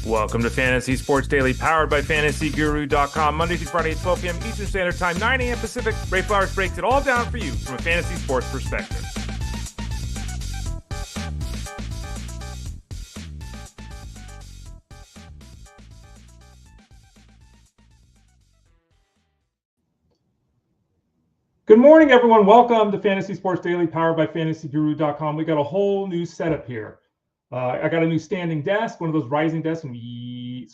Welcome to Fantasy Sports Daily, powered by FantasyGuru.com. Monday through Friday at 12 p.m. Eastern Standard Time, 9 a.m. Pacific. Ray Flowers breaks it all down for you from a fantasy sports perspective. Good morning, everyone. Welcome to Fantasy Sports Daily, powered by FantasyGuru.com. We got a whole new setup here. I got a new standing desk, one of those rising desks, so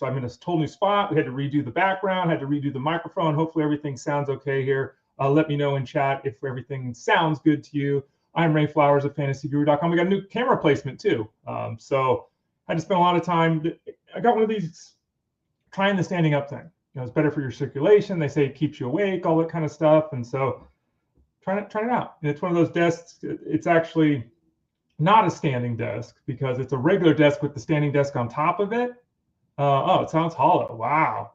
I'm in a total new spot. We had to redo the background, had to redo the microphone. Hopefully everything sounds okay here. Let me know in chat if everything sounds good to you. I'm Ray Flowers of FantasyGuru.com. We got a new camera placement too. So I had to spend a lot of time. I got one of these trying the standing up thing. You know, it's better for your circulation. They say it keeps you awake, all that kind of stuff. And so trying it out. And it's one of those desks. It's actually not a standing desk because it's a regular desk with the standing desk on top of it. Oh, it sounds hollow. Wow.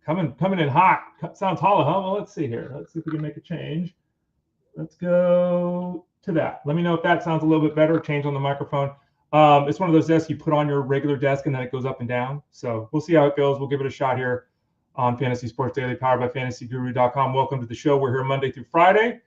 Coming in hot. Sounds hollow, huh? Well, let's see here. Let's see if we can make a change. Let's go to that. Let me know if that sounds a little bit better. Change on the microphone. It's one of those desks you put on your regular desk and then it goes up and down. So we'll see how it goes. We'll give it a shot here on Fantasy Sports Daily, powered by FantasyGuru.com. Welcome to the show. We're here Monday through Friday.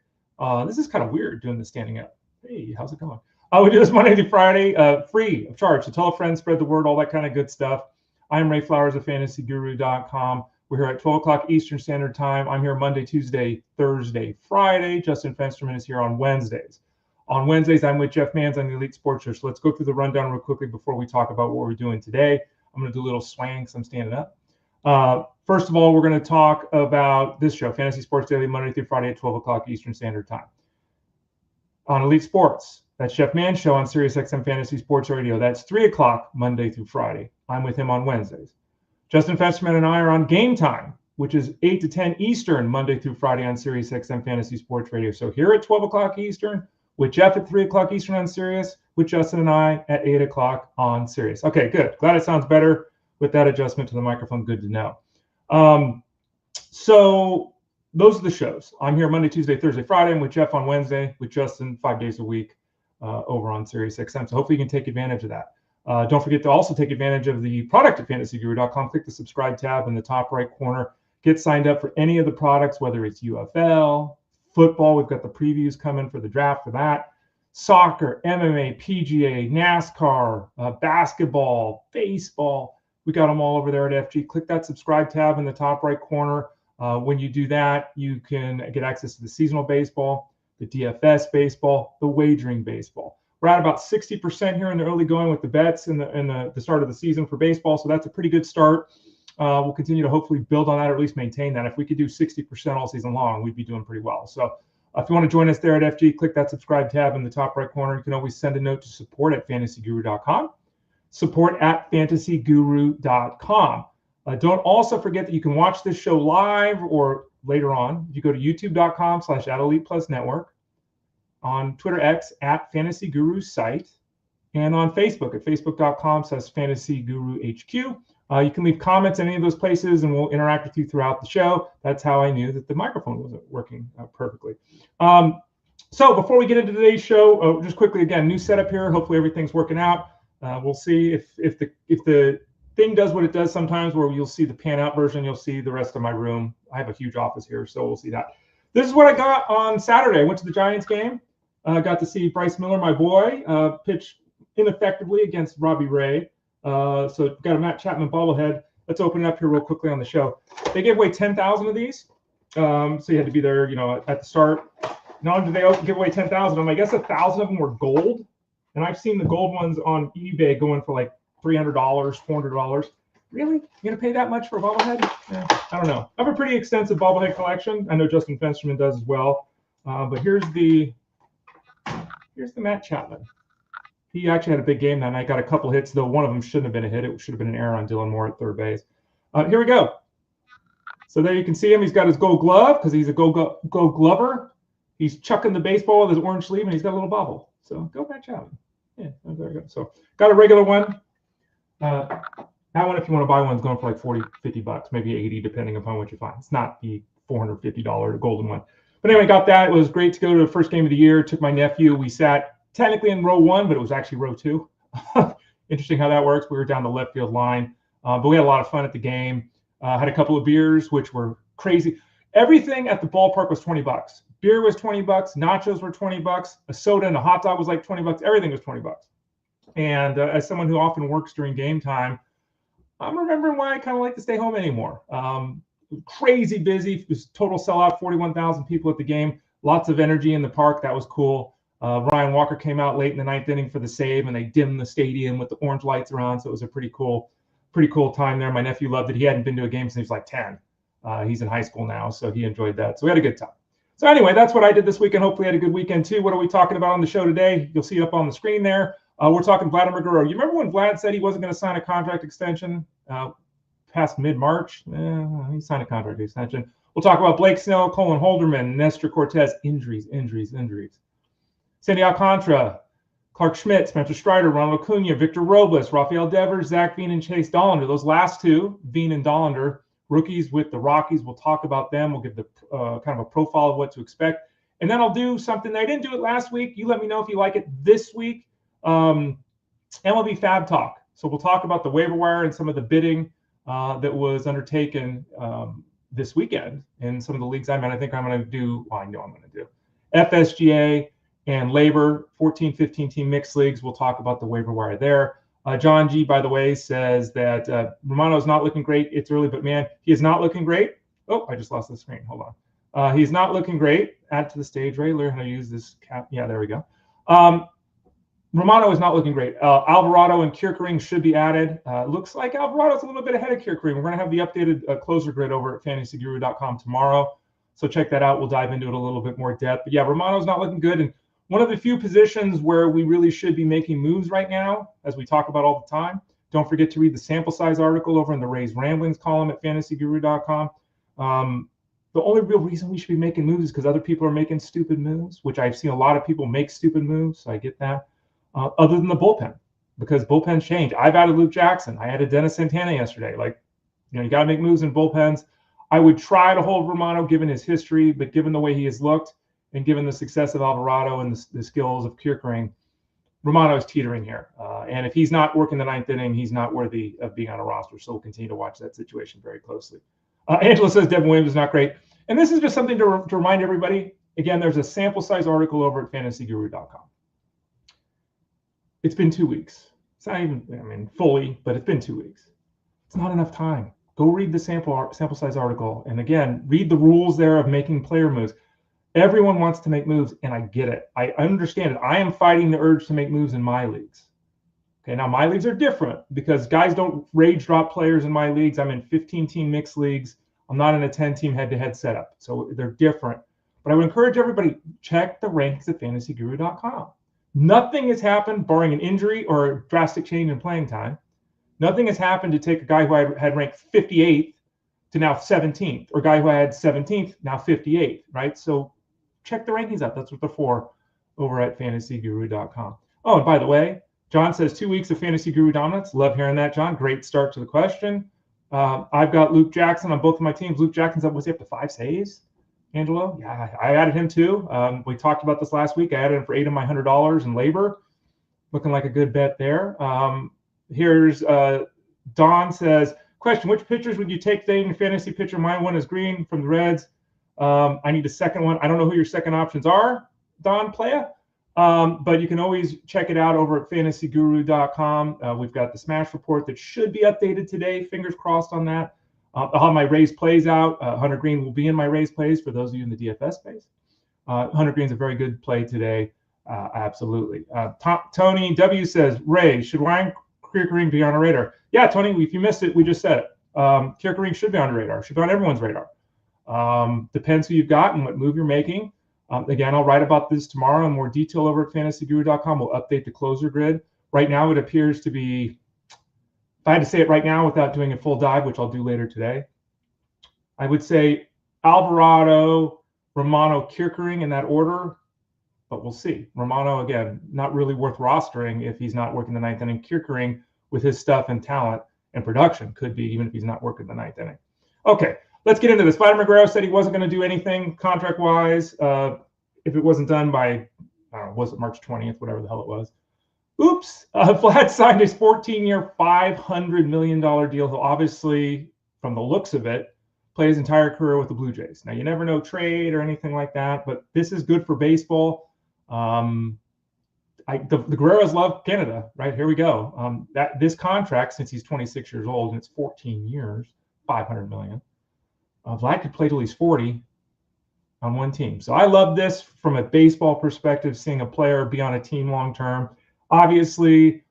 This is kind of weird doing the standing up. Hey, how's it going? We do this Monday through Friday, free of charge. So tell a friend, spread the word, all that kind of good stuff. I'm Ray Flowers of FantasyGuru.com. We're here at 12 o'clock Eastern Standard Time. I'm here Monday, Tuesday, Thursday, Friday. Justin Fensterman is here on Wednesdays. On Wednesdays, I'm with Jeff Mans on the Elite Sports Show. So let's go through the rundown real quickly before we talk about what we're doing today. I'm going to do a little swang because I'm standing up. First of all, we're going to talk about this show, Fantasy Sports Daily, Monday through Friday at 12 o'clock Eastern Standard Time. On Elite Sports, that's Jeff Mann's show on SiriusXM Fantasy Sports Radio. That's 3 o'clock Monday through Friday. I'm with him on Wednesdays. Justin Fensterman and I are on Game Time, which is 8 to 10 Eastern, Monday through Friday on SiriusXM Fantasy Sports Radio. So here at 12 o'clock Eastern, with Jeff at 3 o'clock Eastern on Sirius, with Justin and I at 8 o'clock on Sirius. Okay, good. Glad it sounds better with that adjustment to the microphone. Good to know. So those are the shows. I'm here Monday, Tuesday, Thursday, Friday. I'm with Jeff on Wednesday, with Justin 5 days a week over on SiriusXM. So hopefully you can take advantage of that. Don't forget to also take advantage of the product at FantasyGuru.com. Click the subscribe tab in the top right corner. Get signed up for any of the products, whether it's UFL, football. We've got the previews coming for the draft for that. Soccer, MMA, PGA, NASCAR, basketball, baseball. We got them all over there at FG. Click that subscribe tab in the top right corner. When you do that, you can get access to the seasonal baseball, the DFS baseball, the wagering baseball. We're at about 60% here in the early going with the bets and the start of the season for baseball. So that's a pretty good start. We'll continue to hopefully build on that or at least maintain that. If we could do 60% all season long, we'd be doing pretty well. So if you want to join us there at FG, click that subscribe tab in the top right corner. You can always send a note to support at FantasyGuru.com. Support at FantasyGuru.com. Don't also forget that you can watch this show live or later on. You go to youtube.com/@ElitePlusNetwork, on Twitter X at Fantasy Guru site, and on Facebook at facebook.com/FantasyGuruHQ. You can leave comments in any of those places and we'll interact with you throughout the show. That's how I knew that the microphone wasn't working perfectly. So before we get into today's show, just quickly, again, new setup here. Hopefully everything's working out. We'll see if the thing does what it does sometimes, where you'll see the pan out version, you'll see the rest of my room. I have a huge office here, so we'll see that. This is what I got on Saturday. I went to the Giants game. Got to see Bryce Miller, my boy, pitch ineffectively against Robbie Ray. So got a Matt Chapman bobblehead. Let's open it up here real quickly on the show. They gave away 10,000 of these. So you had to be there, at the start. Not only did they give away 10,000 of them, I guess 1,000 of them were gold. And I've seen the gold ones on eBay going for like $300, $400. Really? You're going to pay that much for a bobblehead? Yeah, I don't know. I have a pretty extensive bobblehead collection. I know Justin Fensterman does as well. But here's the Matt Chapman. He actually had a big game that night. Got a couple hits, though one of them shouldn't have been a hit. It should have been an error on Dylan Moore at third base. Here we go. So there you can see him. He's got his gold glove because he's a gold glover. He's chucking the baseball with his orange sleeve, and he's got a little bobble. So go Matt Chapman. Yeah, there we go. So got a regular one. That one, if you want to buy one, is going for like $40, $50, maybe $80, depending upon what you find. It's not the $450 golden one. But anyway, got that. It was great to go to the first game of the year. Took my nephew. We sat technically in row 1, but it was actually row 2. Interesting how that works. We were down the left field line. But we had a lot of fun at the game. Had a couple of beers, which were crazy. Everything at the ballpark was $20. Beer was $20. Nachos were $20. A soda and a hot dog was like $20. Everything was $20. And as someone who often works during game time, I'm remembering why I kind of like to stay home anymore. Crazy busy. It was total sellout, 41,000 people at the game. Lots of energy in the park. That was cool. Ryan Walker came out late in the ninth inning for the save, and they dimmed the stadium with the orange lights around. So it was a pretty cool time there. My nephew loved it. He hadn't been to a game since he was like 10. He's in high school now, so he enjoyed that. So we had a good time. So anyway, that's what I did this weekend. Hopefully I had a good weekend too. What are we talking about on the show today? You'll see it up on the screen there. We're talking Vladimir Guerrero. You remember when Vlad said he wasn't going to sign a contract extension past mid-March? He signed a contract extension. We'll talk about Blake Snell, Colin, Holderman, Nestor, Cortes, injuries. Sandy Alcantara, Clarke, Schmidt, Spencer Strider, Ronald, Acuna, Victor Robles, Rafael Devers, Zach Veen, and Chase Dollander. Those last two, Veen and Dollander, rookies with the Rockies. We'll talk about them. We'll give the kind of a profile of what to expect. And then I'll do something. I didn't do it last week. You let me know if you like it this week. MLB FAAB talk. So we'll talk about the waiver wire and some of the bidding that was undertaken this weekend in some of the leagues I'm in. I think I'm going to do, well, I know I'm going to do FSGA and labor, 14, 15 team mixed leagues. We'll talk about the waiver wire there. John G, by the way, says that Romano's not looking great. It's early, but man, he is not looking great. Oh, I just lost the screen. Hold on. He's not looking great. Add to the stage, Ray. Learn how to use this cap. Yeah, there we go. Romano is not looking great. Alvarado and Kierkering should be added. Looks like Alvarado's a little bit ahead of Kierkering. We're going to have the updated closer grid over at fantasyguru.com tomorrow. So check that out. We'll dive into it a little bit more depth. But yeah, Romano's not looking good. And one of the few positions where we really should be making moves right now, as we talk about all the time. Don't forget to read the sample size article over in the Rays Ramblings column at fantasyguru.com. The only real reason we should be making moves is because other people are making stupid moves, which I've seen a lot of people make stupid moves. So I get that. Other than the bullpen, because bullpens change. I've added Luke Jackson. I added Dennis Santana yesterday. Like, you got to make moves in bullpens. I would try to hold Romano given his history, but given the way he has looked and given the success of Alvarado and the skills of Kierkering, Romano is teetering here. And if he's not working the ninth inning, he's not worthy of being on a roster. So we'll continue to watch that situation very closely. Angela says Devin Williams is not great. And this is just something to remind everybody. Again, there's a sample size article over at fantasyguru.com. It's been 2 weeks. It's not even, fully, but it's been 2 weeks. It's not enough time. Go read the sample size article. And again, read the rules there of making player moves. Everyone wants to make moves, and I get it. I understand it. I am fighting the urge to make moves in my leagues. Okay, now my leagues are different because guys don't rage drop players in my leagues. I'm in 15-team mixed leagues. I'm not in a 10-team head-to-head setup. So they're different. But I would encourage everybody, check the rankings at fantasyguru.com. Nothing has happened, barring an injury or a drastic change in playing time. Nothing has happened to take a guy who I had ranked 58th to now 17th, or a guy who I had 17th, now 58th, right? So check the rankings out. That's what they're for over at fantasyguru.com. Oh, and by the way, John says 2 weeks of Fantasy Guru dominance. Love hearing that, John. Great start to the question. I've got Luke Jackson on both of my teams. Luke Jackson's up, was he up to 5 saves? Angelo? Yeah, I added him too. We talked about this last week. I added him for 8 of my $100 in labor. Looking like a good bet there. Here's Don says, question, which pitchers would you take today in your fantasy pitcher? Mine one is Green from the Reds. I need a second one. I don't know who your second options are, Don Playa. But you can always check it out over at fantasyguru.com. We've got the Smash report that should be updated today. Fingers crossed on that. I'll have my Rays plays out. Hunter Green will be in my Rays plays for those of you in the DFS space. Hunter Green's a very good play today. Absolutely. Tony W says, Ray, should Ryan Kierkering be on a radar? Yeah, Tony, if you missed it, we just said it. Kierkering should be on a radar. Should be on everyone's radar. Depends who you've got and what move you're making. Again, I'll write about this tomorrow in more detail over at fantasyguru.com. We'll update the closer grid. Right now, it appears to be, if I had to say it right now without doing a full dive, which I'll do later today, I would say Alvarado, Romano, Kierkering in that order, but we'll see. Romano, again, not really worth rostering if he's not working the ninth inning. Kierkering, with his stuff and talent and production, could be, even if he's not working the ninth inning. Okay, let's get into this. Vladimir Guerrero said he wasn't going to do anything contract-wise if it wasn't done by, I don't know, was it March 20th, whatever the hell it was. Oops. Vlad signed his 14-year, $500 million deal. He'll obviously, from the looks of it, play his entire career with the Blue Jays. Now, you never know trade or anything like that, but this is good for baseball. The Guerreros love Canada, right? Here we go. This contract, since he's 26 years old and it's 14 years, $500 million. Vlad could play till he's 40 on one team. So I love this from a baseball perspective, seeing a player be on a team long term. Obviously,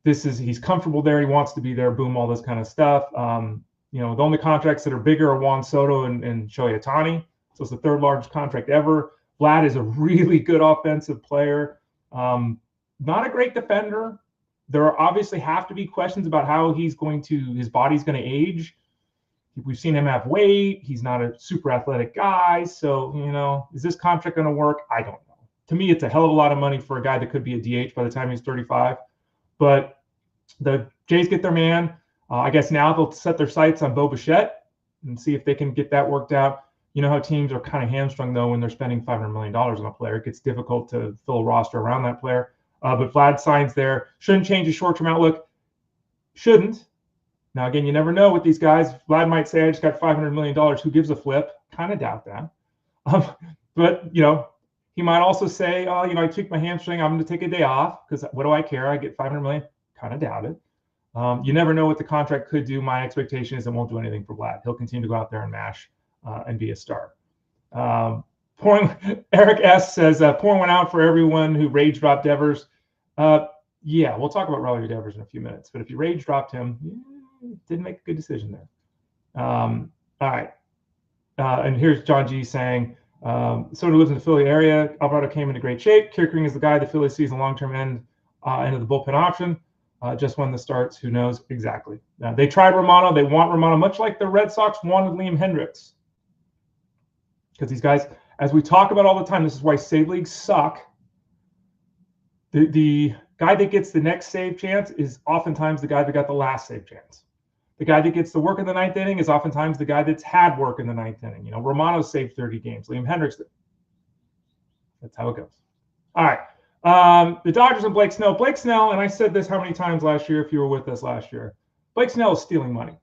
he's comfortable there. He wants to be there. Boom, all this kind of stuff. The only contracts that are bigger are Juan Soto and Shohei Ohtani. So it's the third largest contract ever. Vlad is a really good offensive player. Not a great defender. There obviously have to be questions about how his body's going to age. We've seen him have weight. He's not a super athletic guy. So, is this contract going to work? I don't know. To me, it's a hell of a lot of money for a guy that could be a DH by the time he's 35. But the Jays get their man. I guess now they'll set their sights on Bo Bichette and see if they can get that worked out. You know how teams are kind of hamstrung, though, when they're spending $500 million on a player. It gets difficult to fill a roster around that player. But Vlad signs there. Shouldn't change his short-term outlook. Shouldn't. Now, again, you never know with these guys. Vlad might say, I just got $500 million. Who gives a flip? Kind of doubt that. But, he might also say, I tweaked my hamstring. I'm going to take a day off because what do I care? I get $500 million. Kind of doubt it. You never know what the contract could do. My expectation is it won't do anything for Vlad. He'll continue to go out there and mash and be a star. Eric S. says, pouring one out for everyone who rage dropped Devers. Yeah, we'll talk about Rafael Devers in a few minutes. But if you rage dropped him, didn't make a good decision there. All right. And here's John G. saying, someone who lives in the Philly area, Alvarado came into great shape. Kierkegaard is the guy the Philly sees in the long-term end of the bullpen option. Just when the starts, who knows exactly. They tried Romano. They want Romano, much like the Red Sox wanted Liam Hendricks. Because these guys, as we talk about all the time, this is why save leagues suck. The guy that gets the next save chance is oftentimes the guy that got the last save chance. The guy that gets the work in the ninth inning is oftentimes the guy that's had work in the ninth inning. Romano saved 30 games. Liam Hendricks did. That's how it goes. All right. The Dodgers and Blake Snell. Blake Snell, and I said this how many times last year if you were with us last year. Blake Snell is stealing money.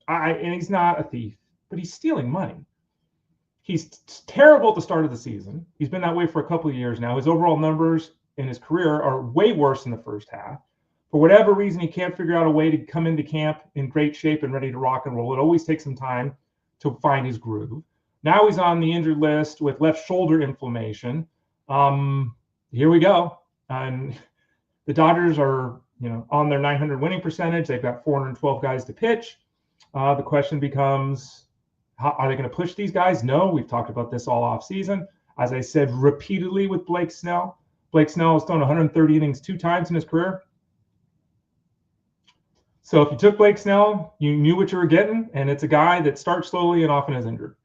And he's not a thief, but he's stealing money. He's terrible at the start of the season. He's been that way for a couple of years now. His overall numbers in his career are way worse in the first half. For whatever reason, he can't figure out a way to come into camp in great shape and ready to rock and roll. It always takes some time to find his groove. Now he's on the injured list with left shoulder inflammation. Here we go. And the Dodgers are, on their 900 winning percentage. They've got 412 guys to pitch. The question becomes, are they going to push these guys? No, we've talked about this all off season. As I said repeatedly with Blake Snell. Blake Snell has thrown 130 innings 2 times in his career. So if you took Blake Snell, you knew what you were getting, and it's a guy that starts slowly and often is injured.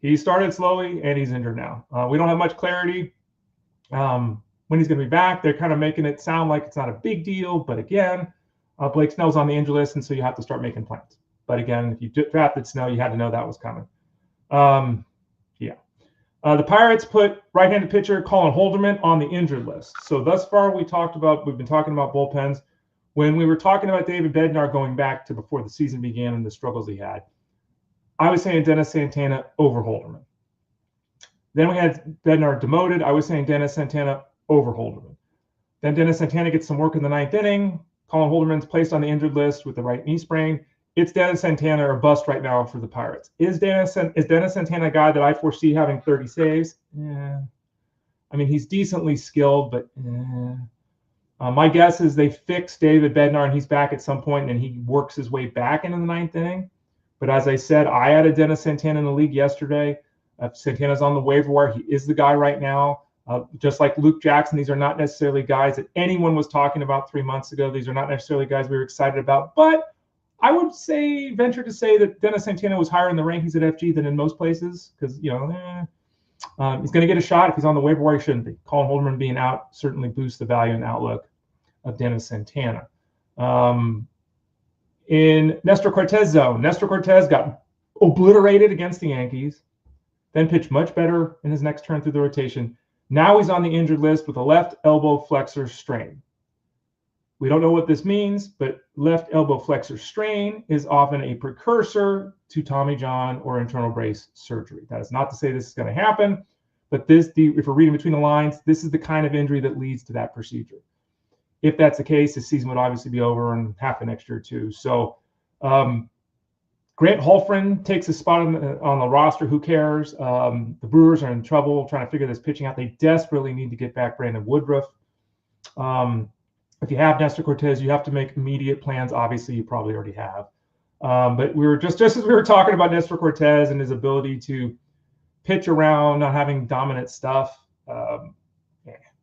He started slowly, and he's injured now. We don't have much clarity when he's going to be back. They're kind of making it sound like it's not a big deal, but again, Blake Snell's on the injured list, and so you have to start making plans. But again, if you drafted Snell, you had to know that was coming. The Pirates put right-handed pitcher Colin Holderman on the injured list. So thus far, we've been talking about bullpens. When we were talking about David Bednar going back to before the season began and the struggles he had, I was saying Dennis Santana over Holderman. Then we had Bednar demoted. I was saying Dennis Santana over Holderman. Then Dennis Santana gets some work in the 9th inning. Colin Holderman's placed on the injured list with the right knee sprain. It's Dennis Santana or bust right now for the Pirates. Is Dennis Santana a guy that I foresee having 30 saves? Yeah. I mean, he's decently skilled, but my guess is they fix David Bednar and he's back at some point and he works his way back into the 9th inning. But as I said, I added Dennis Santana in the league yesterday. Santana's on the waiver wire. He is the guy right now. Just like Luke Jackson, these are not necessarily guys that anyone was talking about 3 months ago. These are not necessarily guys we were excited about. But I would venture to say that Dennis Santana was higher in the rankings at FG than in most places because, he's going to get a shot. If he's on the waiver wire, he shouldn't be. Colin Holderman being out certainly boosts the value and outlook of Dennis Santana. In Nestor Cortes zone, Nestor Cortes got obliterated against the Yankees, then pitched much better in his next turn through the rotation. Now he's on the injured list with a left elbow flexor strain. We don't know what this means, but left elbow flexor strain is often a precursor to Tommy John or internal brace surgery. That is not to say this is going to happen, but if we're reading between the lines, this is the kind of injury that leads to that procedure. If that's the case, the season would obviously be over and half the next year too. So Grant Holfren takes a spot on the roster. Who cares? The Brewers are in trouble trying to figure this pitching out. They desperately need to get back Brandon Woodruff. If you have Nestor Cortes, you have to make immediate plans. Obviously, you probably already have. But we were just as we were talking about Nestor Cortes and his ability to pitch around, not having dominant stuff.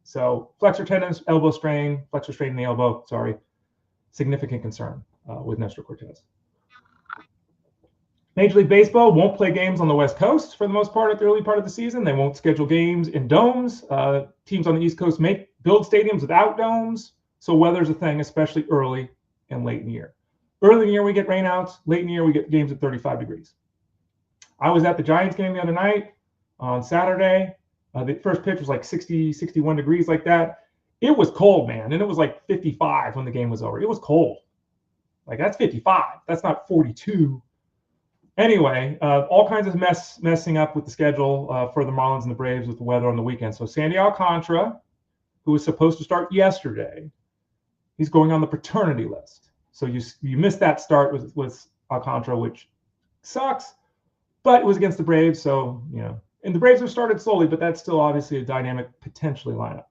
So flexor tendon, elbow strain, flexor strain in the elbow. Sorry, significant concern with Nestor Cortes. Major League Baseball won't play games on the West Coast for the most part at the early part of the season. They won't schedule games in domes. Teams on the East Coast build stadiums without domes. So weather's a thing, especially early and late in the year. Early in the year, we get rainouts. Late in the year, we get games at 35 degrees. I was at the Giants game the other night on Saturday. The first pitch was like 60, 61 degrees like that. It was cold, man. And it was like 55 when the game was over. It was cold. Like, that's 55. That's not 42. Anyway, all kinds of messing up with the schedule for the Marlins and the Braves with the weather on the weekend. So Sandy Alcantara, who was supposed to start yesterday, he's going on the paternity list. So you missed that start with Alcantara, which sucks, but it was against the Braves. So, and the Braves have started slowly, but that's still obviously a dynamic potentially lineup.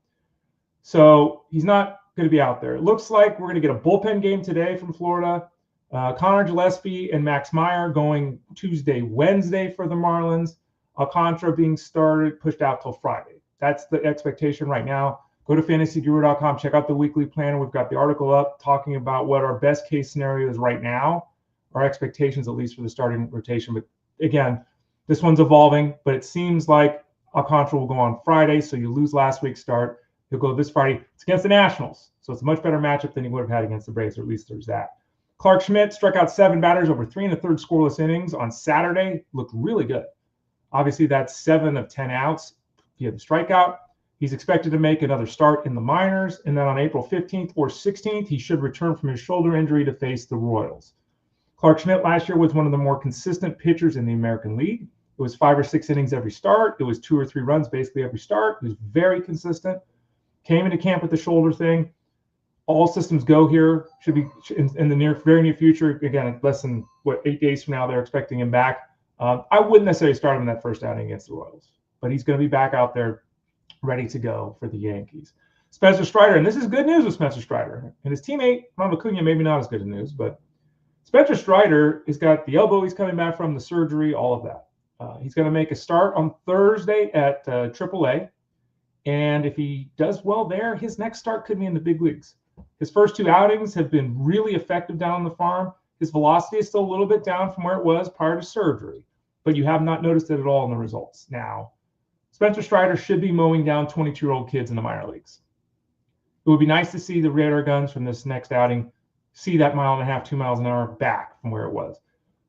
So he's not going to be out there. It looks like we're going to get a bullpen game today from Florida. Connor Gillespie and Max Meyer going Tuesday, Wednesday for the Marlins. Alcantara being pushed out till Friday. That's the expectation right now. Go to fantasyguru.com, check out the weekly planner. We've got the article up talking about what our best case scenario is right now, our expectations at least for the starting rotation. But again, this one's evolving, but it seems like Alcantara will go on Friday, so you lose last week's start. He'll go this Friday. It's against the Nationals, so it's a much better matchup than he would have had against the Braves, or at least there's that. Clarke Schmidt struck out 7 batters over 3 1/3 scoreless innings on Saturday. Looked really good. Obviously, that's 7 of 10 outs via the strikeout. He's expected to make another start in the minors, and then on April 15th or 16th, he should return from his shoulder injury to face the Royals. Clarke Schmidt last year was one of the more consistent pitchers in the American League. It was 5 or 6 innings every start. It was 2 or 3 runs basically every start. He was very consistent. Came into camp with the shoulder thing. All systems go here. Should be in the very near future. Again, less than 8 days from now, they're expecting him back. I wouldn't necessarily start him in that first outing against the Royals, but he's going to be back out there ready to go for the Yankees. Spencer Strider, and this is good news with Spencer Strider. And his teammate, Ronald Acuna, maybe not as good news, but Spencer Strider has got the elbow he's coming back from, the surgery, all of that. He's going to make a start on Thursday at AAA. And if he does well there, his next start could be in the big leagues. His first 2 outings have been really effective down on the farm. His velocity is still a little bit down from where it was prior to surgery, but you have not noticed it at all in the results. Now, Spencer Strider should be mowing down 22-year-old kids in the minor leagues. It would be nice to see the radar guns from this next outing see that 1.5 miles, 2 miles an hour back from where it was.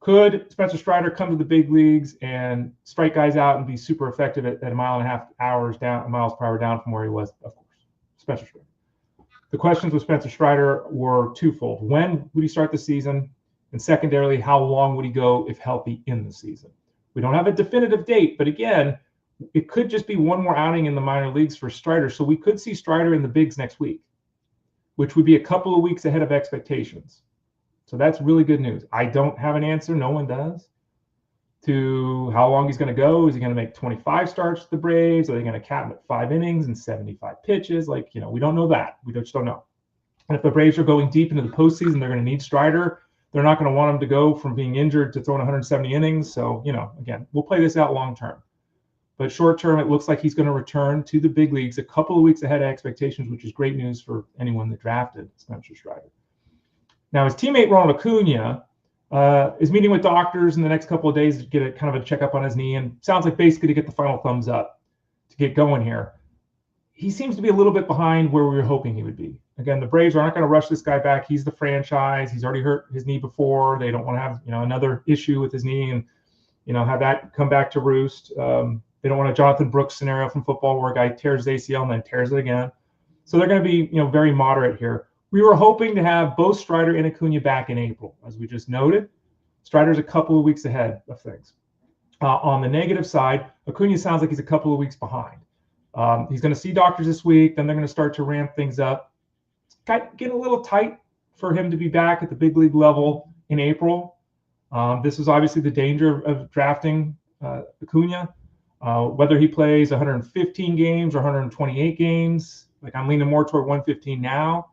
Could Spencer Strider come to the big leagues and strike guys out and be super effective at 1.5 miles per hour down from where he was? Of course, Spencer Strider. The questions with Spencer Strider were twofold. When would he start the season? And secondarily, how long would he go if healthy in the season? We don't have a definitive date, but again, it could just be one more outing in the minor leagues for Strider. So we could see Strider in the bigs next week, which would be a couple of weeks ahead of expectations. So that's really good news. I don't have an answer. No one does. To how long he's going to go. Is he going to make 25 starts with the Braves? Are they going to cap him at 5 innings and 75 pitches? We don't know that. We just don't know. And if the Braves are going deep into the postseason, they're going to need Strider. They're not going to want him to go from being injured to throwing 170 innings. So, again, we'll play this out long term. But short term, it looks like he's going to return to the big leagues a couple of weeks ahead of expectations, which is great news for anyone that drafted Spencer Strider. Now, his teammate Ronald Acuna is meeting with doctors in the next couple of days to get a kind of a checkup on his knee, and sounds like basically to get the final thumbs up to get going here. He seems to be a little bit behind where we were hoping he would be. Again, the Braves are not going to rush this guy back. He's the franchise. He's already hurt his knee before. They don't want to have another issue with his knee and have that come back to roost. They don't want a Jonathan Brooks scenario from football where a guy tears his ACL and then tears it again. So they're going to be, very moderate here. We were hoping to have both Strider and Acuna back in April, as we just noted. Strider's a couple of weeks ahead of things. On the negative side, Acuna sounds like he's a couple of weeks behind. He's going to see doctors this week. Then they're going to start to ramp things up. It's getting a little tight for him to be back at the big league level in April. This is obviously the danger of drafting Acuna. Whether he plays 115 games or 128 games, like I'm leaning more toward 115 now,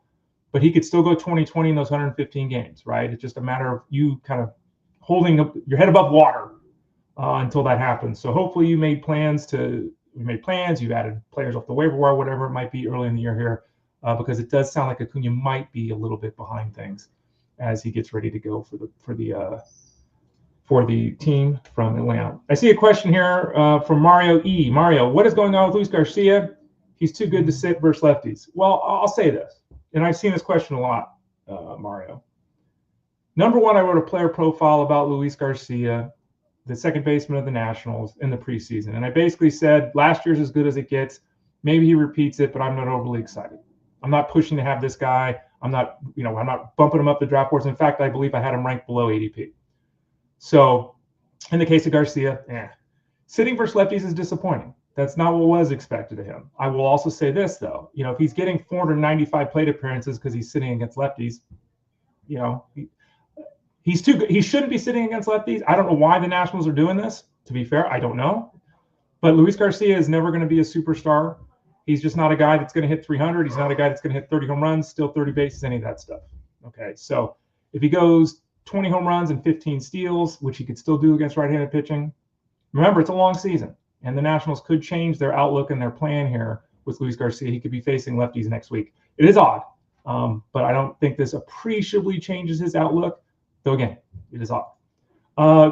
but he could still go 20-20 in those 115 games, right? It's just a matter of you kind of holding up your head above water until that happens. So hopefully you made plans, you've added players off the waiver wire, whatever it might be early in the year here, because it does sound like Acuna might be a little bit behind things as he gets ready to go for the team from Atlanta. I see a question here from Mario E. Mario, what is going on with Luis Garcia? He's too good to sit versus lefties. Well, I'll say this, and I've seen this question a lot, Mario. Number one, I wrote a player profile about Luis Garcia, the second baseman of the Nationals, in the preseason. And I basically said, last year's as good as it gets. Maybe he repeats it, but I'm not overly excited. I'm not pushing to have this guy. I'm not bumping him up the draft boards. In fact, I believe I had him ranked below ADP. So in the case of Garcia, sitting versus lefties is disappointing. That's not what was expected of him. I will also say this, though. If he's getting 495 plate appearances because he's sitting against lefties, he's too good. He shouldn't be sitting against lefties. I don't know why the Nationals are doing this. To be fair, I don't know. But Luis Garcia is never going to be a superstar. He's just not a guy that's going to hit 300. He's not a guy that's going to hit 30 home runs, still 30 bases, any of that stuff. Okay, so if he goes 20 home runs and 15 steals, which he could still do against right-handed pitching, remember, it's a long season, and the Nationals could change their outlook and their plan here with Luis Garcia. He could be facing lefties next week. It is odd, but I don't think this appreciably changes his outlook. Though again, it is odd.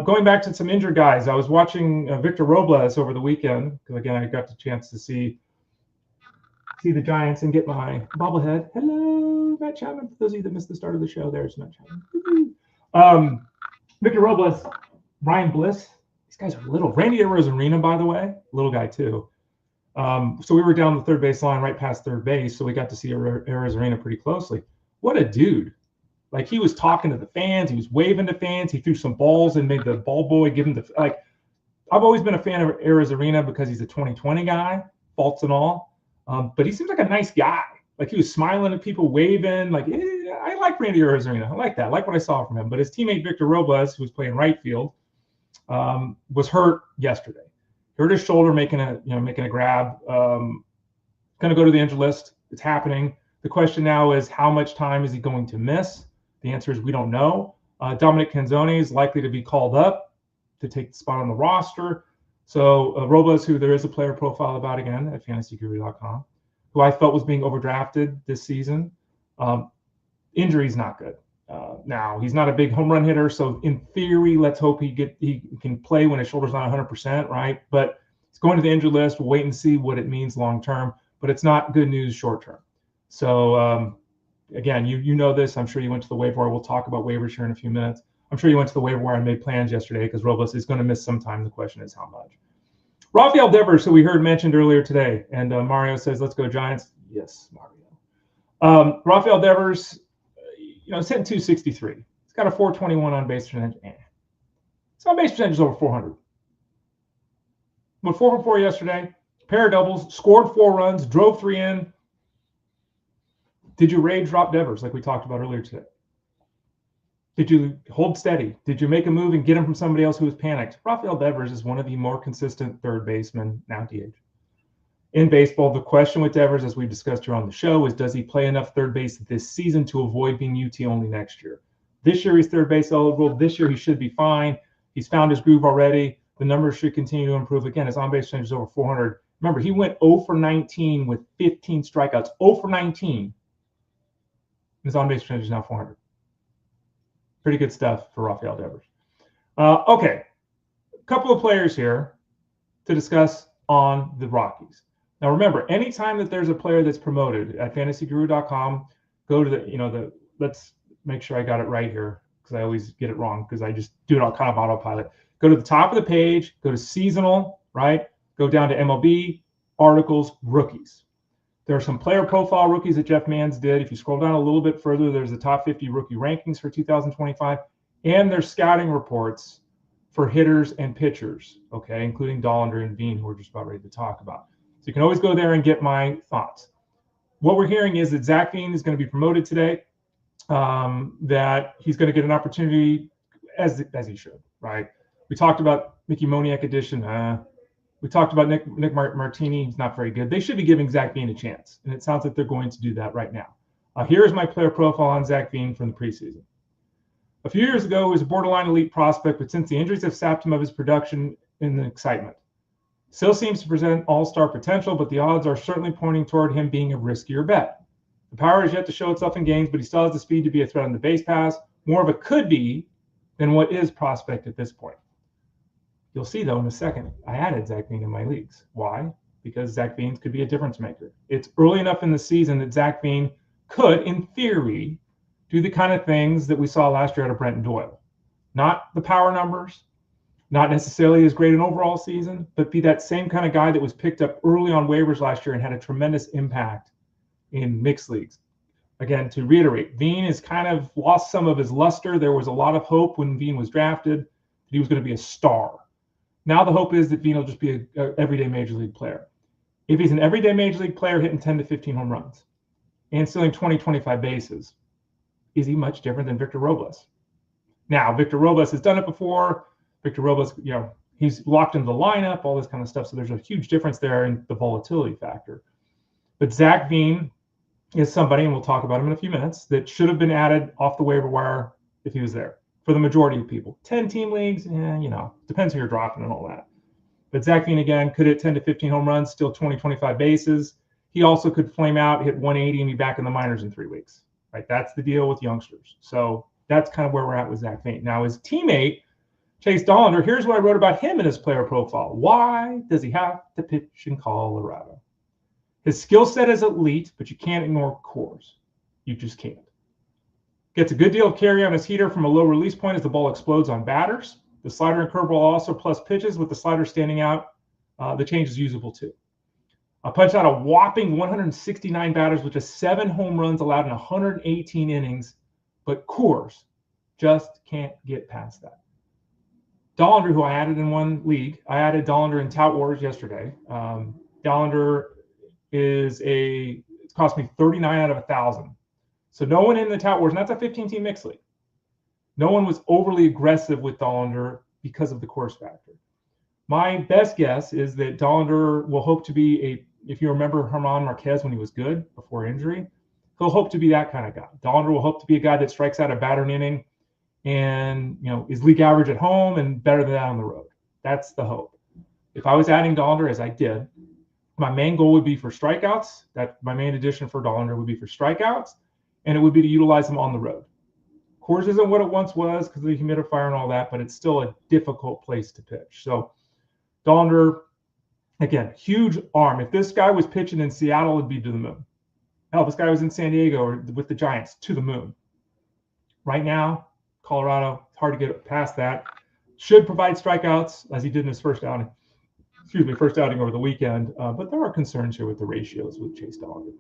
Going back to some injured guys, I was watching Victor Robles over the weekend because again I got the chance to see the Giants and get my bobblehead. Hello, Matt Chapman. For those of you that missed the start of the show, there's Matt Chapman. Victor Robles, Ryan Bliss. These guys are little. Randy Arozarena, by the way, little guy too. So we were down the third base line, right past third base, so we got to see Arozarena pretty closely. What a dude! Like, he was talking to the fans. He was waving to fans. He threw some balls and made the ball boy give him the, like, I've always been a fan of Arozarena because he's a 2020 guy, faults and all. But he seems like a nice guy. Like, he was smiling at people, waving. Like, I like Randy Arozarena. I like that. I like what I saw from him. But his teammate Victor Robles, who was playing right field, was hurt yesterday. Hurt his shoulder making a grab. Going to go to the injured list. It's happening. The question now is, how much time is he going to miss? The answer is we don't know. Dominic Canzone is likely to be called up to take the spot on the roster. So Robles, who there is a player profile about again at fantasyguru.com, who I felt was being overdrafted this season. Injury's not good. Now, he's not a big home run hitter, so in theory, let's hope he can play when his shoulder's not 100%, right? But it's going to the injured list. We'll wait and see what it means long term, but it's not good news short term. So again, you know this. I'm sure you went to the waiver wire. We'll talk about waivers here in a few minutes. I'm sure you went to the waiver wire and made plans yesterday because Robles is going to miss some time. The question is how much. Rafael Devers, who we heard mentioned earlier today, and Mario says, let's go Giants. Yes, Mario. Rafael Devers, it's hitting 263. He's got a 421 on base percentage. His on base percentage is over 400. Went 4 for 4 yesterday. Pair of doubles, scored 4 runs, drove 3 in. Did you rage drop Devers like we talked about earlier today? Did you hold steady? Did you make a move and get him from somebody else who was panicked? Rafael Devers is one of the more consistent third basemen, now DH, in baseball. The question with Devers, as we discussed here on the show, is does he play enough third base this season to avoid being UT only next year? This year he's third base eligible. This year he should be fine. He's found his groove already. The numbers should continue to improve. Again, his on-base percentage is over 400. Remember, he went 0 for 19 with 15 strikeouts. 0 for 19. His on-base percentage is now 400. Pretty good stuff for Rafael Devers. Okay, a couple of players here to discuss on the Rockies. Now, remember, anytime that there's a player that's promoted at fantasyguru.com, go to the let's make sure I got it right here because I always get it wrong because I just do it all kind of autopilot. Go to the top of the page, go to seasonal, right? Go down to MLB, articles, rookies. There are some player profile rookies that Jeff Mans did. If you scroll down a little bit further, there's the top 50 rookie rankings for 2025, and there's scouting reports for hitters and pitchers, okay, including Dollander and Veen, who we're just about ready to talk about. So you can always go there and get my thoughts. What we're hearing is that Zach Veen is going to be promoted today, that he's going to get an opportunity as he should, right? We talked about Mickey Moniak edition. We talked about Nick Martini. He's not very good. They should be giving Zach Veen a chance, and it sounds like they're going to do that right now. Here is my player profile on Zach Veen from the preseason. A few years ago, he was a borderline elite prospect, but since the injuries have sapped him of his production and the excitement. Still seems to present all-star potential, but the odds are certainly pointing toward him being a riskier bet. The power is yet to show itself in games, but he still has the speed to be a threat on the base pass, more of a could be than what is prospect at this point. You'll see, though, in a second, I added Zach Veen in my leagues. Why? Because Zach Veen could be a difference maker. It's early enough in the season that Zach Veen could, in theory, do the kind of things that we saw last year out of Brenton Doyle. Not the power numbers, not necessarily as great an overall season, but be that same kind of guy that was picked up early on waivers last year and had a tremendous impact in mixed leagues. Again, to reiterate, Veen has kind of lost some of his luster. There was a lot of hope when Veen was drafted that he was going to be a star. Now the hope is that Veen will just be an everyday major league player. If he's an everyday major league player hitting 10 to 15 home runs and stealing 20, 25 bases, is he much different than Victor Robles? Now, Victor Robles has done it before. Victor Robles, he's locked into the lineup, all this kind of stuff. So there's a huge difference there in the volatility factor. But Zach Veen is somebody, and we'll talk about him in a few minutes, that should have been added off the waiver wire if he was there. For the majority of people. 10-team leagues, depends who you're dropping and all that. But Zach Veen, again, could hit 10 to 15 home runs, steal 20, 25 bases. He also could flame out, hit 180, and be back in the minors in 3 weeks. Right? That's the deal with youngsters. So that's kind of where we're at with Zach Veen. Now, his teammate, Chase Dollander, here's what I wrote about him in his player profile. Why does he have to pitch in Colorado? His skill set is elite, but you can't ignore cores. You just can't. Gets a good deal of carry on his heater from a low release point as the ball explodes on batters. The slider and curveball also plus pitches with the slider standing out. The change is usable too. Punched out a whopping 169 batters with just 7 home runs allowed in 118 innings, but cores just can't get past that. Dollander, who I added in one league, I added Dollander in Tout Wars yesterday. Dollander it cost me 39 out of 1,000. So no one in the Tout Wars, and that's a 15-team mixed league. No one was overly aggressive with Dollander because of the course factor. My best guess is that Dollander will hope to be if you remember Herman Marquez when he was good before injury, he'll hope to be that kind of guy. Dollander will hope to be a guy that strikes out a batter an inning and, is league average at home and better than that on the road. That's the hope. If I was adding Dollander, as I did, my main goal would be for strikeouts. My main addition for Dollander would be for strikeouts. And it would be to utilize them on the road. Coors isn't what it once was because of the humidifier and all that, but it's still a difficult place to pitch. So Dollander, again, huge arm. If this guy was pitching in Seattle, it'd be to the moon. Hell, if this guy was in San Diego or with the Giants, to the moon. Right now, Colorado, it's hard to get past that. Should provide strikeouts as he did in his first outing over the weekend. But there are concerns here with the ratios with Chase Dollander.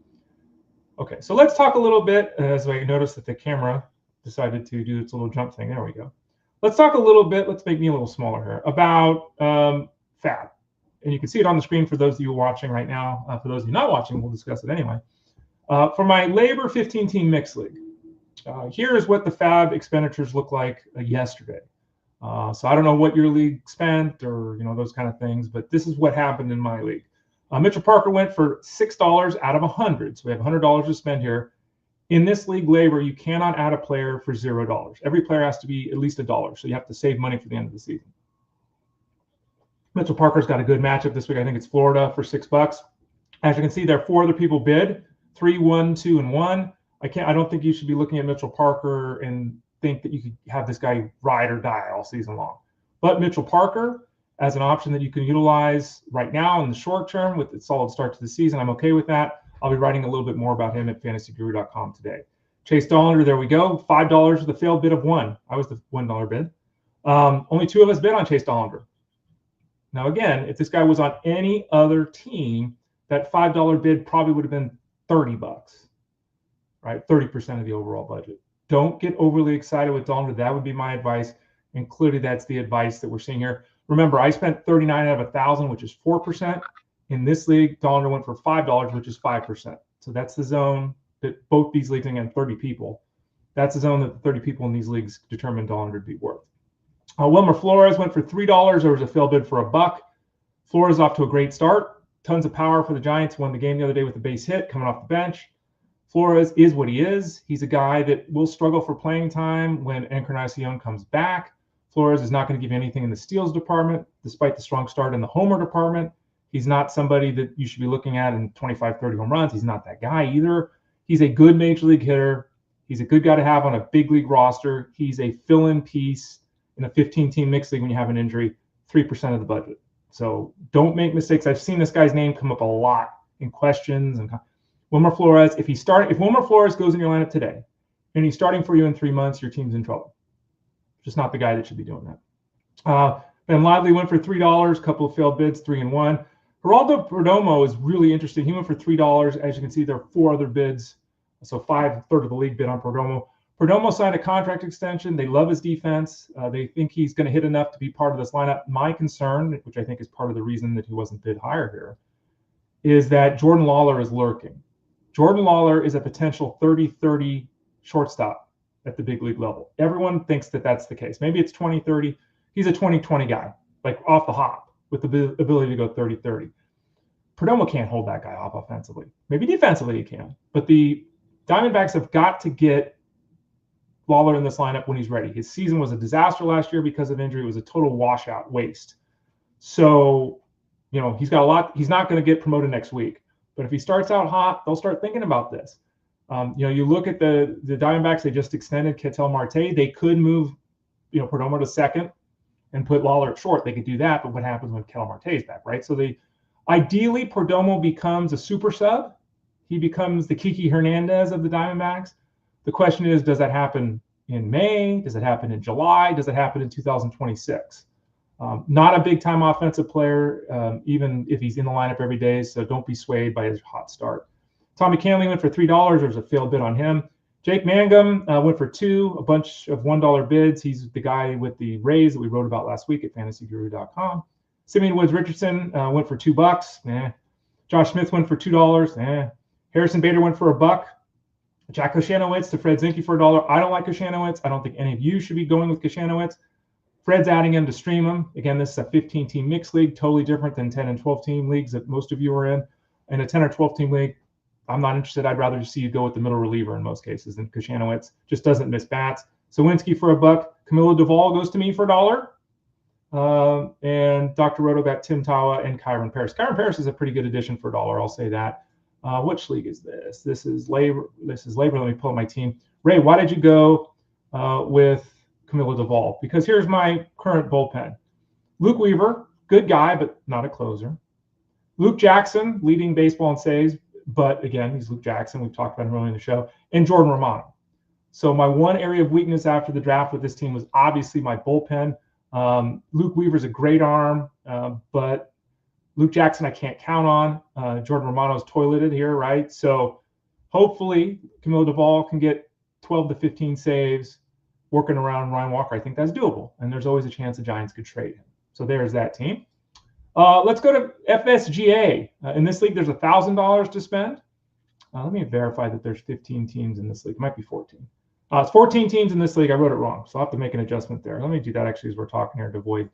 Okay, so let's talk a little bit, as I noticed that the camera decided to do its little jump thing. There we go. Let's talk a little bit, let's make me a little smaller here, about FAAB. And you can see it on the screen for those of you watching right now. For those of you not watching, we'll discuss it anyway. For my labor 15-team mixed league, here is what the FAAB expenditures look like yesterday. So I don't know what your league spent or those kind of things, but this is what happened in my league. Mitchell Parker went for $6 out of 100. So we have $100 to spend here. In this league labor, you cannot add a player for $0. Every player has to be at least $1. So you have to save money for the end of the season. Mitchell Parker's got a good matchup this week. I think it's Florida for $6. As you can see, there are 4 other people bid, 3, 1, 2, and 1. I don't think you should be looking at Mitchell Parker and think that you could have this guy ride or die all season long. But Mitchell Parker, as an option that you can utilize right now in the short term with a solid start to the season, I'm okay with that. I'll be writing a little bit more about him at fantasyguru.com today. Chase Dollander, there we go. $5 with a failed bid of 1. I was the $1 bid. Only 2 of us bid on Chase Dollander. Now, again, if this guy was on any other team, that $5 bid probably would have been $30, right? 30% of the overall budget. Don't get overly excited with Dollander. That would be my advice. And clearly that's the advice that we're seeing here. Remember, I spent 39 out of 1,000, which is 4%. In this league, Dollander went for $5, which is 5%. So that's the zone that both these leagues, again, 30 people. That's the zone that the 30 people in these leagues determined Dollander to be worth. Wilmer Flores went for $3. There was a fail bid for $1. Flores off to a great start. Tons of power for the Giants. Won the game the other day with a base hit coming off the bench. Flores is what he is. He's a guy that will struggle for playing time when Encarnacion comes back. Flores is not going to give you anything in the steals department, despite the strong start in the homer department. He's not somebody that you should be looking at in 25, 30 home runs. He's not that guy either. He's a good major league hitter. He's a good guy to have on a big league roster. He's a fill-in piece in a 15-team mixed league when you have an injury, 3% of the budget. So don't make mistakes. I've seen this guy's name come up a lot in questions. And Wilmer Flores, if Wilmer Flores goes in your lineup today and he's starting for you in 3 months, your team's in trouble. Just not the guy that should be doing that. Ben Lively went for $3, a couple of failed bids, 3 and 1. Geraldo Perdomo is really interesting. He went for $3. As you can see, there are 4 other bids. So 1/3 of the league bid on Perdomo. Perdomo signed a contract extension. They love his defense. They think he's going to hit enough to be part of this lineup. My concern, which I think is part of the reason that he wasn't bid higher here, is that Jordan Lawler is lurking. Jordan Lawler is a potential 30-30 shortstop at the big league level. Everyone thinks that that's the case. Maybe it's 20-30. He's a 20-20 guy, like off the hop, with the ability to go 30-30. Perdomo can't hold that guy off offensively. Maybe defensively he can, but the Diamondbacks have got to get Lawler in this lineup when he's ready. His season was a disaster last year because of injury. It was a total washout, waste. So, he's got a lot. He's not going to get promoted next week. But if he starts out hot, they'll start thinking about this. You look at the Diamondbacks, they just extended Ketel Marte. They could move, Perdomo to second and put Lawler at short. They could do that, but what happens when Ketel Marte is back, right? So ideally, Perdomo becomes a super sub. He becomes the Kiki Hernandez of the Diamondbacks. The question is, does that happen in May? Does it happen in July? Does it happen in 2026? Not a big-time offensive player, even if he's in the lineup every day, so don't be swayed by his hot start. Tommy Canley went for $3. There's a failed bid on him. Jake Mangum went for $2, a bunch of $1 bids. He's the guy with the Rays that we wrote about last week at fantasyguru.com. Simeon Woods Richardson went for $2. Josh Smith went for $2. Harrison Bader went for $1. Jack Koshanowitz to Fred Zinke for $1. I don't like Koshanowitz. I don't think any of you should be going with Koshanowitz. Fred's adding him to stream him. Again, this is a 15-team mixed league, totally different than 10 and 12-team leagues that most of you are in. In a 10 or 12-team league, I'm not interested. I'd rather see you go with the middle reliever in most cases than Koshanowitz. Just doesn't miss bats. Sawinski for $1. Camilo Duvall goes to me for $1. And Dr. Roto got Tim Tawa and Kyron Paris. Kyron Paris is a pretty good addition for $1. I'll say that. Which league is this? This is labor. Let me pull up my team. Ray, why did you go with Camilo Duvall? Because here's my current bullpen. Luke Weaver, good guy, but not a closer. Luke Jackson, leading baseball in saves, but again, he's Luke Jackson. We've talked about him earlier in the show. And Jordan Romano. So my one area of weakness after the draft with this team was obviously my bullpen. Luke Weaver's a great arm, but Luke Jackson I can't count on. Jordan Romano's toileted here, right? So hopefully Camilo Duvall can get 12 to 15 saves working around Ryan Walker. I think that's doable. And there's always a chance the Giants could trade him. So there's that team. Let's go to FSGA. In this league, there's $1,000 to spend. Let me verify that there's 15 teams in this league. It might be 14. It's 14 teams in this league. I wrote it wrong, so I'll have to make an adjustment there. Let me do that actually as we're talking here to avoid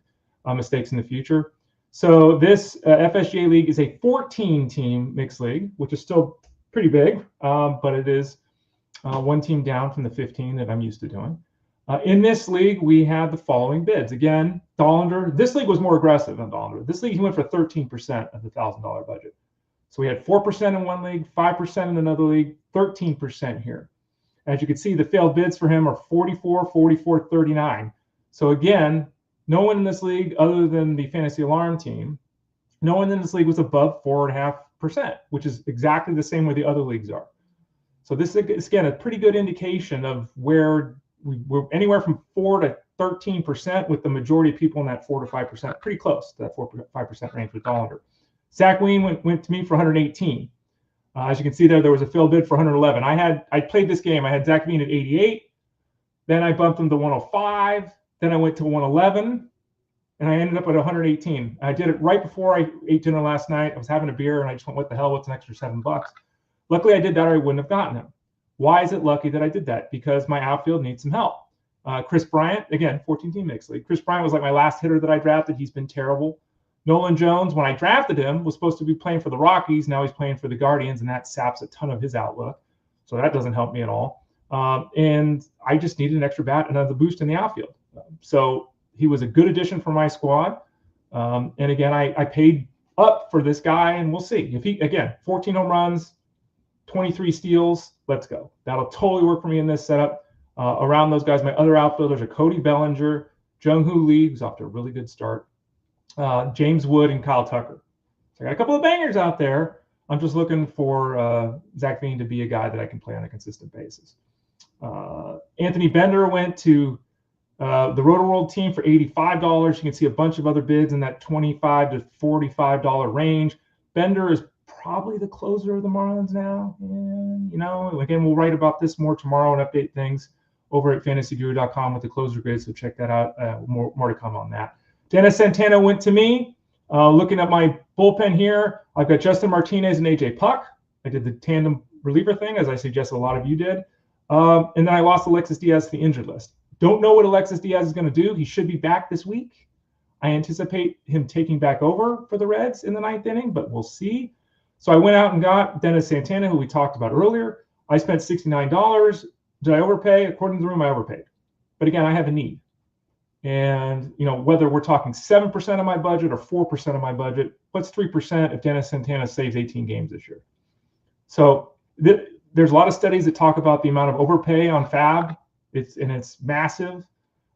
mistakes in the future. So this FSGA league is a 14-team mixed league, which is still pretty big, but it is one team down from the 15 that I'm used to doing. In this league, we have the following bids. Again, Dollander. This league was more aggressive than Dollander. This league, he went for 13% of the $1,000 budget. So we had 4% in one league, 5% in another league, 13% here. As you can see, the failed bids for him are 44, 44, 39. So again, no one in this league, other than the Fantasy Alarm team, no one in this league was above 4.5%, which is exactly the same where the other leagues are. So this is, again, a pretty good indication of where we're anywhere from 4 to 13%, with the majority of people in that 4 to 5%, pretty close to that 4 to 5% range with Dollander. Zach Veen went to me for 118. As you can see there was a fill bid for 111. I played this game. I had Zach Veen at 88. Then I bumped him to 105. Then I went to 111. And I ended up at 118. I did it right before I ate dinner last night. I was having a beer, and I just went, what the hell, what's an extra $7? Luckily, I did that, or I wouldn't have gotten him. Why is it lucky that I did that? Because my outfield needs some help. Chris Bryant, again, 14-team mixed league. Chris Bryant was like my last hitter that I drafted. He's been terrible. Nolan Jones, when I drafted him, was supposed to be playing for the Rockies. Now he's playing for the Guardians, and that saps a ton of his outlook. So that doesn't help me at all. And I just needed an extra bat and another boost in the outfield. So he was a good addition for my squad. And again, I paid up for this guy, and we'll see. If he, again, 14 home runs, 23 steals, let's go. That'll totally work for me in this setup. Around those guys, my other outfielders are Cody Bellinger, Jung-Hoo Lee, who's off to a really good start, James Wood, and Kyle Tucker. So I got a couple of bangers out there. I'm just looking for Zach Veen to be a guy that I can play on a consistent basis. Anthony Bender went to the Roto-World team for $85. You can see a bunch of other bids in that $25 to $45 range. Bender is probably the closer of the Marlins now. And, again, we'll write about this more tomorrow and update things over at fantasyguru.com with the closer grid. So check that out. More to come on that. Dennis Santana went to me. Looking at my bullpen here, I've got Justin Martinez and AJ Puck. I did the tandem reliever thing, as I suggested a lot of you did. And then I lost Alexis Diaz to the injured list. Don't know what Alexis Diaz is going to do. He should be back this week. I anticipate him taking back over for the Reds in the 9th inning, but we'll see. So I went out and got Dennis Santana, who we talked about earlier. I spent $69. Did I overpay? According to the room, I overpaid. But again, I have a need. And, whether we're talking 7% of my budget or 4% of my budget, what's 3% if Dennis Santana saves 18 games this year? So there's a lot of studies that talk about the amount of overpay on FAAB. It's massive.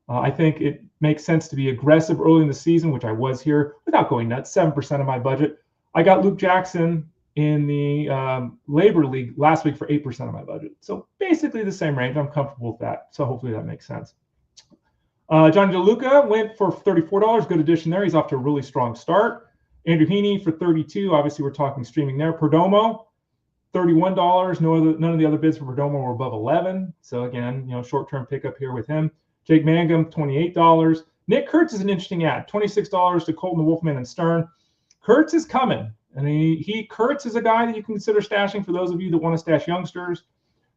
I think it makes sense to be aggressive early in the season, which I was here, without going nuts. 7% of my budget. I got Luke Jackson in the Labor League last week for 8% of my budget. So basically the same range. I'm comfortable with that. So hopefully that makes sense. John DeLuca went for $34. Good addition there. He's off to a really strong start. Andrew Heaney for $32. Obviously, we're talking streaming there. Perdomo, $31. None of the other bids for Perdomo were above 11. So again, short-term pickup here with him. Jake Mangum, $28. Nick Kurtz is an interesting ad. $26 to Colton, Wolfman, and Stern. Kurtz is coming. And Kurtz is a guy that you can consider stashing for those of you that want to stash youngsters.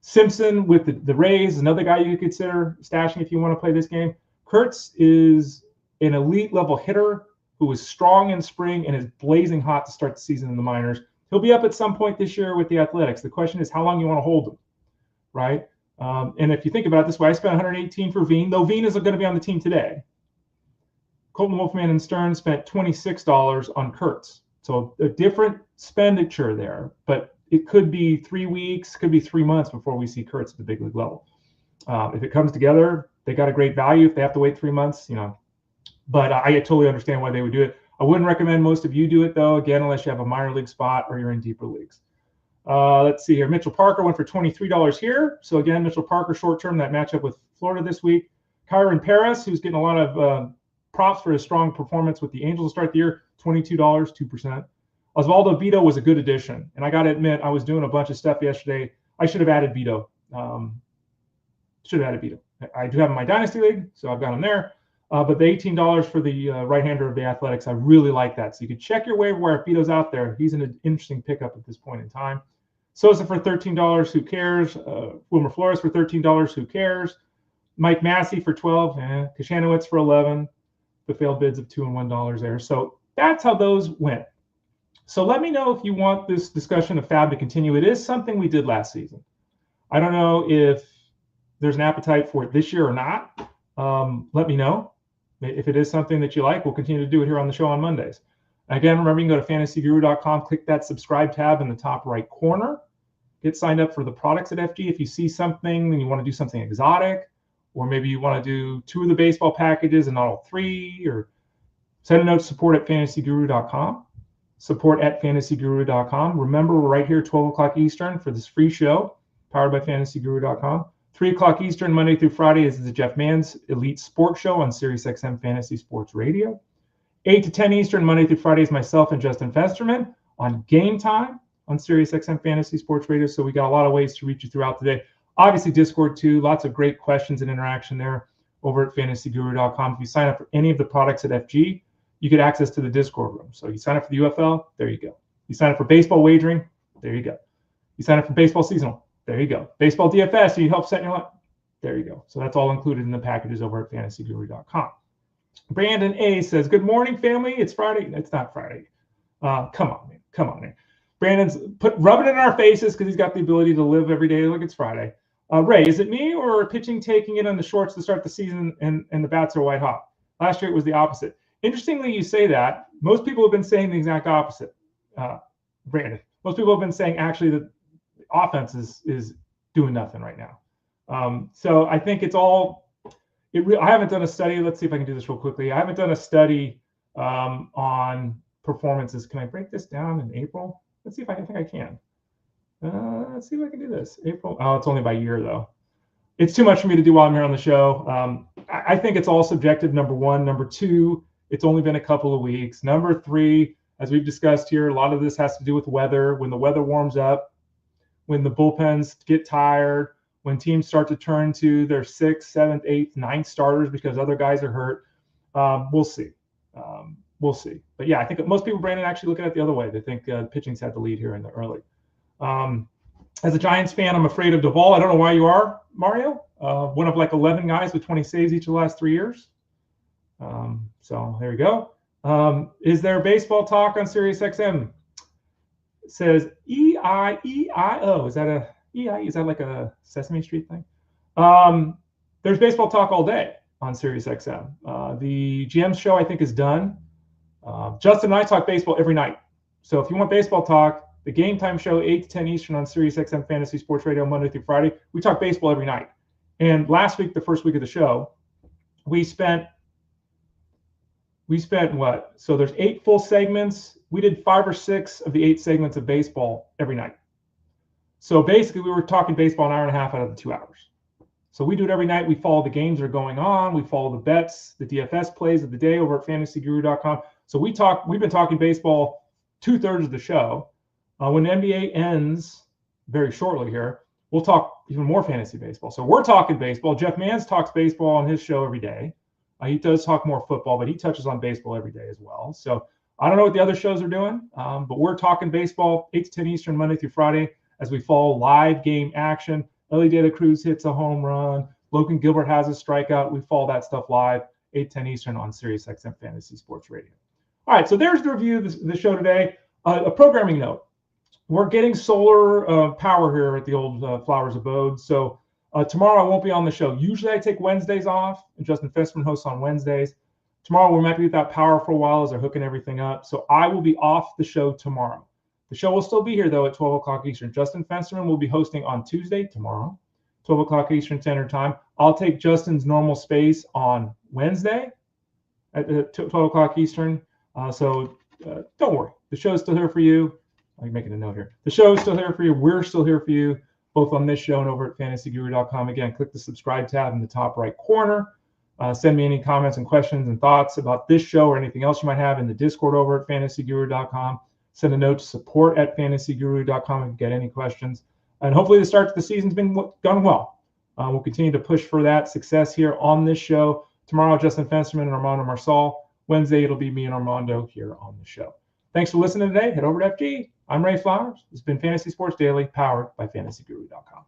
Simpson with the Rays, another guy you could consider stashing if you want to play this game. Kurtz is an elite level hitter who was strong in spring and is blazing hot to start the season in the minors. He'll be up at some point this year with the Athletics. The question is how long you want to hold him, right? And if you think about it this way, I spent $118 for Veen, though Veen isn't going to be on the team today. Colton, Wolfman, and Stern spent $26 on Kurtz. So a different expenditure there, but it could be 3 weeks, could be 3 months before we see Kurtz at the big league level. If it comes together, they got a great value. If they have to wait 3 months, but I totally understand why they would do it. I wouldn't recommend most of you do it, though, again, unless you have a minor league spot or you're in deeper leagues. Let's see here. Mitchell Parker went for $23 here. So, again, Mitchell Parker short-term, that matchup with Florida this week. Kyron Paris, who's getting a lot of props for his strong performance with the Angels to start the year, $22, 2%. Osvaldo Vito was a good addition. And I got to admit, I was doing a bunch of stuff yesterday. I should have added Vito. I do have him in my Dynasty League, so I've got him there. But the $18 for the right-hander of the Athletics, I really like that. So you could check your waiver wire if Vito's out there. He's an interesting pickup at this point in time. Sosa for $13, who cares? Wilmer Flores for $13, who cares? Mike Massey for $12, Kashanowitz for $11. The failed bids of $2 and $1 there. So that's how those went. So let me know if you want this discussion of FAAB to continue. It is something we did last season. I don't know if there's an appetite for it this year or not. Let me know. If it is something that you like, we'll continue to do it here on the show on Mondays. Again, remember, you can go to fantasyguru.com, click that subscribe tab in the top right corner. Get signed up for the products at FG. If you see something and you want to do something exotic, or maybe you want to do 2 of the baseball packages and not all 3, or send a note to support at fantasyguru.com. Support at fantasyguru.com. Remember, we're right here 12 o'clock Eastern for this free show powered by fantasyguru.com. 3 o'clock Eastern, Monday through Friday, is the Jeff Mann's Elite Sports Show on SiriusXM Fantasy Sports Radio. 8 to 10 Eastern, Monday through Friday, is myself and Justin Festerman on Game Time on SiriusXM Fantasy Sports Radio. So we got a lot of ways to reach you throughout the day. Obviously, Discord too. Lots of great questions and interaction there over at fantasyguru.com. If you sign up for any of the products at FG, you get access to the Discord room. So you sign up for the UFL, there you go. You sign up for baseball wagering, there you go. You sign up for baseball seasonal, there you go. Baseball DFS, you help set your line, there you go. So that's all included in the packages over at fantasyguru.com. Brandon A says, good morning, family. It's Friday. It's not Friday. Come on, man. Come on, man. Brandon's rubbing it in our faces because he's got the ability to live every day like it's Friday. Ray, is it me or pitching taking it on the shorts to start the season and the bats are white hot? Last year it was the opposite. Interestingly, you say that. Most people have been saying the exact opposite, Brandon. Most people have been saying actually that the offense is doing nothing right now. So I think it's all. I haven't done a study. Let's see if I can do this real quickly. I haven't done a study on performances. Can I break this down in April? Let's see if I think I can. Let's see if I can do this. April. Oh, it's only by year though. It's too much for me to do while I'm here on the show. I think it's all subjective. Number one. Number two, it's only been a couple of weeks. Number three, as we've discussed here, a lot of this has to do with weather. When the weather warms up, when the bullpens get tired, when teams start to turn to their 6th, 7th, 8th, 9th starters because other guys are hurt, we'll see. We'll see. But yeah, I think most people, Brandon, actually look at it the other way. They think pitching's had the lead here in the early. As a Giants fan, I'm afraid of Duvall. I don't know why you are, Mario. One of like 11 guys with 20 saves each of the last 3 years. So there you go. Is there baseball talk on SiriusXM? It says E-I-E-I-O. Is that a EI? Is that like a Sesame Street thing? There's baseball talk all day on SiriusXM. The GM's show, I think, is done. Justin and I talk baseball every night. So if you want baseball talk, the Game Time show, 8 to 10 Eastern on SiriusXM Fantasy Sports Radio, Monday through Friday. We talk baseball every night. And last week, the first week of the show, we spent what? So there's 8 full segments. We did 5 or 6 of the 8 segments of baseball every night. So basically, we were talking baseball an hour and a half out of the 2 hours. So we do it every night. We follow the games that are going on. We follow the bets, the DFS plays of the day over at fantasyguru.com. So we've been talking baseball 2/3 of the show. When the NBA ends very shortly here, we'll talk even more fantasy baseball. So we're talking baseball. Jeff Mann's talks baseball on his show every day. He does talk more football, but he touches on baseball every day as well. So I don't know what the other shows are doing, but we're talking baseball 8 to 10 Eastern, Monday through Friday, as we follow live game action. Ellie De La Cruz hits a home run. Logan Gilbert has a strikeout. We follow that stuff live, 8 to 10 Eastern on SiriusXM Fantasy Sports Radio. All right, so there's the review of the show today. A programming note. We're getting solar power here at the old Flowers Abode. So tomorrow I won't be on the show. Usually I take Wednesdays off, and Justin Fessman hosts on Wednesdays. Tomorrow we might be without power for a while as they're hooking everything up. So I will be off the show tomorrow. The show will still be here, though, at 12 o'clock Eastern. Justin Fessman will be hosting on Tuesday, tomorrow, 12 o'clock Eastern Standard Time. I'll take Justin's normal space on Wednesday at 12 o'clock Eastern. So don't worry. The show's still here for you. I'm making a note here. The show is still here for you. We're still here for you, both on this show and over at fantasyguru.com. Again, click the subscribe tab in the top right corner. Send me any comments and questions and thoughts about this show or anything else you might have in the Discord over at fantasyguru.com. Send a note to support at fantasyguru.com if you get any questions. And hopefully the start to the season's been gone well. We'll continue to push for that success here on this show. Tomorrow, Justin Fensterman and Armando Marsal. Wednesday, it'll be me and Armando here on the show. Thanks for listening today. Head over to FG. I'm Ray Flowers. This has been Fantasy Sports Daily, powered by fantasyguru.com.